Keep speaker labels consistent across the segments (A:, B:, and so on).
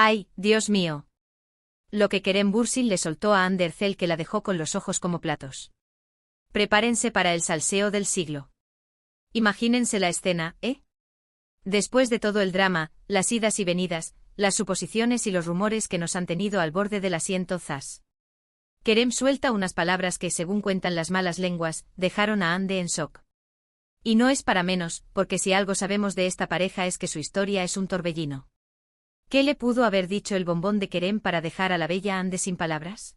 A: ¡Ay, Dios mío! Lo que Kerem Bürsin le soltó a Andercel, que la dejó con los ojos como platos. Prepárense para el salseo del siglo. Imagínense la escena, ¿eh? Después de todo el drama, las idas y venidas, las suposiciones y los rumores que nos han tenido al borde del asiento, zas. Kerem suelta unas palabras que, según cuentan las malas lenguas, dejaron a Ande en shock. Y no es para menos, porque si algo sabemos de esta pareja es que su historia es un torbellino. ¿Qué le pudo haber dicho el bombón de Kerem para dejar a la bella Ande sin palabras?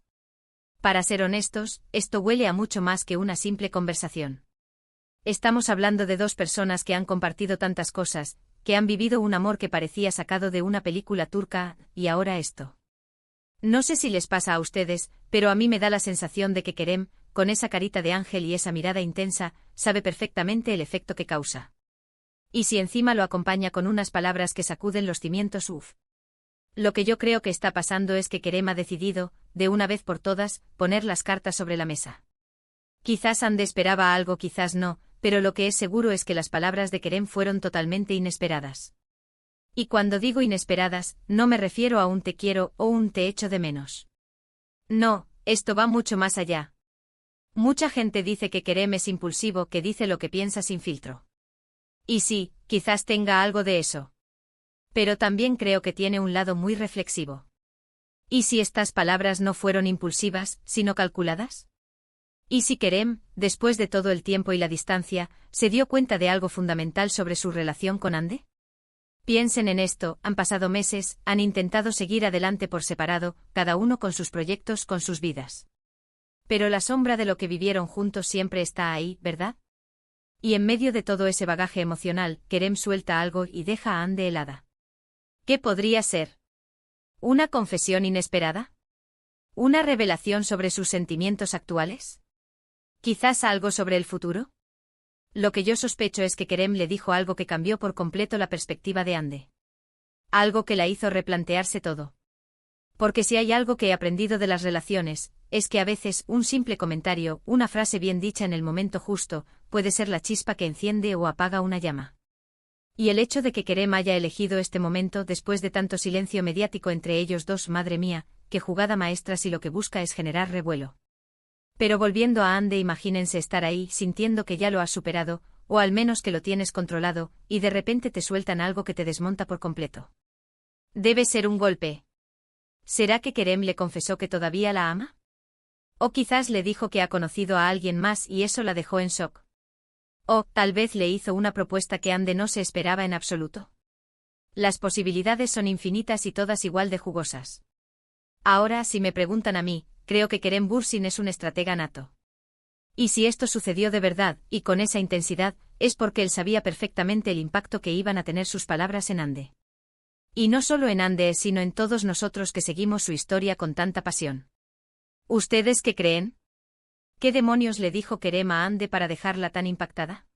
A: Para ser honestos, esto huele a mucho más que una simple conversación. Estamos hablando de dos personas que han compartido tantas cosas, que han vivido un amor que parecía sacado de una película turca, y ahora esto. No sé si les pasa a ustedes, pero a mí me da la sensación de que Kerem, con esa carita de ángel y esa mirada intensa, sabe perfectamente el efecto que causa. Y si encima lo acompaña con unas palabras que sacuden los cimientos, uff. Lo que yo creo que está pasando es que Kerem ha decidido, de una vez por todas, poner las cartas sobre la mesa. Quizás Ande esperaba algo, quizás no, pero lo que es seguro es que las palabras de Kerem fueron totalmente inesperadas. Y cuando digo inesperadas, no me refiero a un te quiero o un te echo de menos. No, esto va mucho más allá. Mucha gente dice que Kerem es impulsivo, que dice lo que piensa sin filtro. Y sí, quizás tenga algo de eso. Pero también creo que tiene un lado muy reflexivo. ¿Y si estas palabras no fueron impulsivas, sino calculadas? ¿Y si Kerem, después de todo el tiempo y la distancia, se dio cuenta de algo fundamental sobre su relación con Ande? Piensen en esto, han pasado meses, han intentado seguir adelante por separado, cada uno con sus proyectos, con sus vidas. Pero la sombra de lo que vivieron juntos siempre está ahí, ¿verdad? Y en medio de todo ese bagaje emocional, Kerem suelta algo y deja a Ande helada. ¿Qué podría ser? ¿Una confesión inesperada? ¿Una revelación sobre sus sentimientos actuales? ¿Quizás algo sobre el futuro? Lo que yo sospecho es que Kerem le dijo algo que cambió por completo la perspectiva de Ande. Algo que la hizo replantearse todo. Porque si hay algo que he aprendido de las relaciones, es que a veces un simple comentario, una frase bien dicha en el momento justo, puede ser la chispa que enciende o apaga una llama. Y el hecho de que Kerem haya elegido este momento después de tanto silencio mediático entre ellos dos, madre mía, qué jugada maestra, si lo que busca es generar revuelo. Pero volviendo a Ande, imagínense estar ahí sintiendo que ya lo has superado, o al menos que lo tienes controlado, y de repente te sueltan algo que te desmonta por completo. Debe ser un golpe. ¿Será que Kerem le confesó que todavía la ama? O quizás le dijo que ha conocido a alguien más y eso la dejó en shock. O, tal vez le hizo una propuesta que Ande no se esperaba en absoluto. Las posibilidades son infinitas y todas igual de jugosas. Ahora, si me preguntan a mí, creo que Kerem Bürsin es un estratega nato. Y si esto sucedió de verdad, y con esa intensidad, es porque él sabía perfectamente el impacto que iban a tener sus palabras en Ande. Y no solo en Ande, sino en todos nosotros que seguimos su historia con tanta pasión. ¿Ustedes qué creen? ¿Qué demonios le dijo Kerem a Ande para dejarla tan impactada?